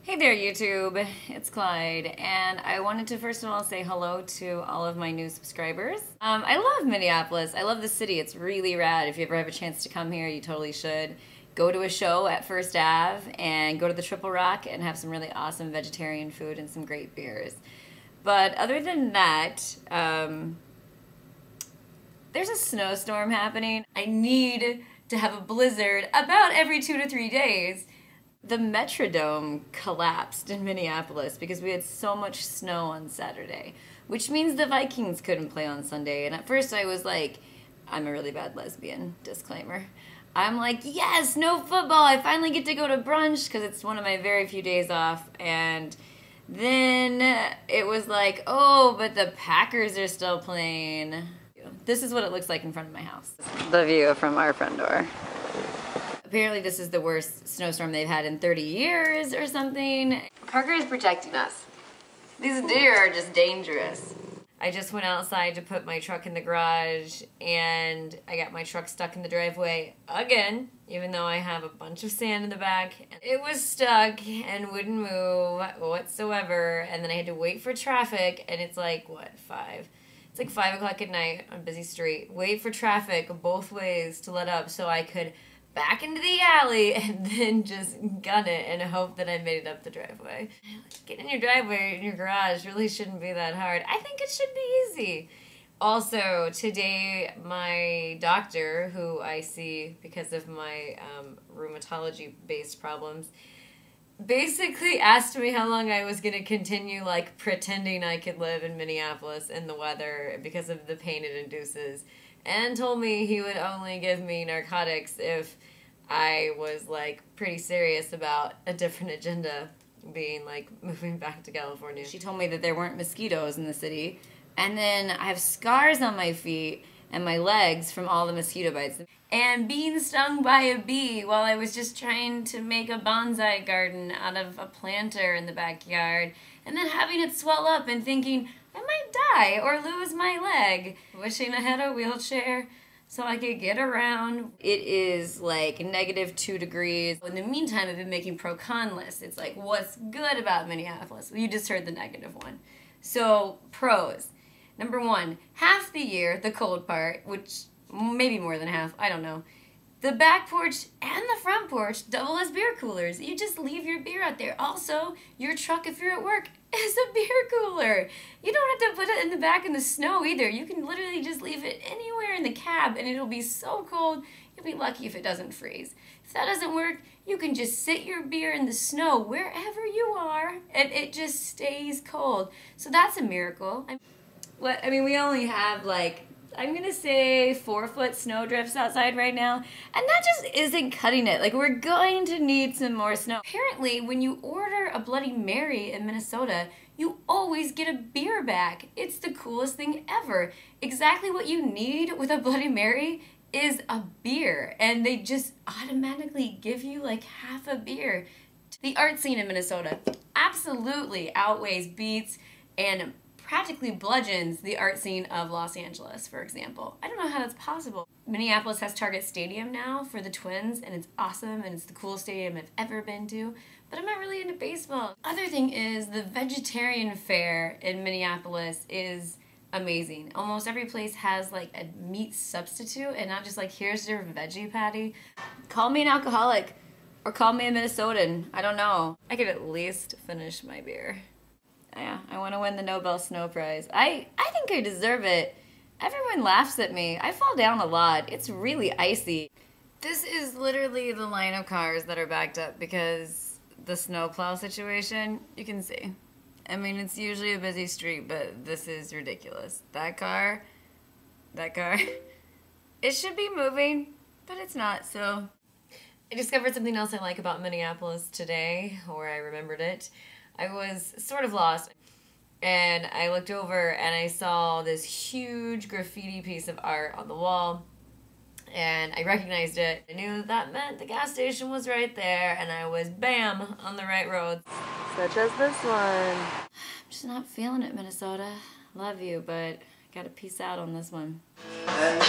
Hey there, YouTube. It's Clyde, and I wanted to first of all say hello to all of my new subscribers. I love Minneapolis. I love the city. It's really rad. If you ever have a chance to come here, you totally should. Go to a show at First Ave and go to the Triple Rock and have some really awesome vegetarian food and some great beers. But other than that, there's a snowstorm happening. I need to have a blizzard about every 2 to 3 days. The Metrodome collapsed in Minneapolis because we had so much snow on Saturday, which means the Vikings couldn't play on Sunday. And at first I was like, I'm a really bad lesbian, disclaimer. I'm like, yes, no football. I finally get to go to brunch because it's one of my very few days off. And then it was like, oh, but the Packers are still playing. This is what it looks like in front of my house. The view from our front door. Apparently this is the worst snowstorm they've had in 30 years or something. Parker is protecting us. These deer are just dangerous. I just went outside to put my truck in the garage and I got my truck stuck in the driveway again, even though I have a bunch of sand in the back. It was stuck and wouldn't move whatsoever, and then I had to wait for traffic, and it's like, what, 5? It's like 5 o'clock at night on a busy street. Wait for traffic both ways to let up so I could back into the alley and then just gun it and hope that I made it up the driveway. Getting in your driveway in your garage really shouldn't be that hard. I think it should be easy. Also, today my doctor, who I see because of my rheumatology-based problems, basically asked me how long I was going to continue like pretending I could live in Minneapolis in the weather because of the pain it induces, and told me he would only give me narcotics if I was like pretty serious about a different agenda, being like moving back to California. She told me that there weren't mosquitoes in the city, and then I have scars on my feet and my legs from all the mosquito bites. And being stung by a bee while I was just trying to make a bonsai garden out of a planter in the backyard, and then having it swell up and thinking, I might die or lose my leg. Wishing I had a wheelchair so I could get around. It is like -2 degrees. In the meantime, I've been making pro-con lists. It's like, what's good about Minneapolis? Well, you just heard the negative one. So, pros. Number 1, half the year, the cold part, which maybe more than half, I don't know. The back porch and the front porch double as beer coolers. You just leave your beer out there. Also, your truck, if you're at work, is a beer cooler. You don't have to put it in the back in the snow either. You can literally just leave it anywhere in the cab and it'll be so cold, you'll be lucky if it doesn't freeze. If that doesn't work, you can just sit your beer in the snow wherever you are and it just stays cold. So that's a miracle. I mean, we only have like, I'm gonna say 4-foot snow drifts outside right now, and that just isn't cutting it. Like, we're going to need some more snow. Apparently, when you order a Bloody Mary in Minnesota, you always get a beer back. It's the coolest thing ever. Exactly what you need with a Bloody Mary is a beer, and they just automatically give you like half a beer. The art scene in Minnesota absolutely outweighs, beats, and practically bludgeons the art scene of Los Angeles, for example. I don't know how that's possible. Minneapolis has Target Stadium now for the Twins, and it's awesome, and it's the coolest stadium I've ever been to, but I'm not really into baseball. Other thing is, the vegetarian fare in Minneapolis is amazing. Almost every place has like a meat substitute, and not just like, here's your veggie patty. Call me an alcoholic, or call me a Minnesotan, I don't know. I could at least finish my beer. Yeah, I want to win the Nobel Snow Prize. I think I deserve it. Everyone laughs at me. I fall down a lot. It's really icy. This is literally the line of cars that are backed up because the snowplow situation, you can see. I mean, it's usually a busy street, but this is ridiculous. That car, it should be moving, but it's not, so. I discovered something else I like about Minneapolis today, or I remembered it. I was sort of lost, and I looked over and I saw this huge graffiti piece of art on the wall, and I recognized it. I knew that meant the gas station was right there, and I was, bam, on the right road. Such as this one. I'm just not feeling it, Minnesota. Love you, but I gotta peace out on this one. And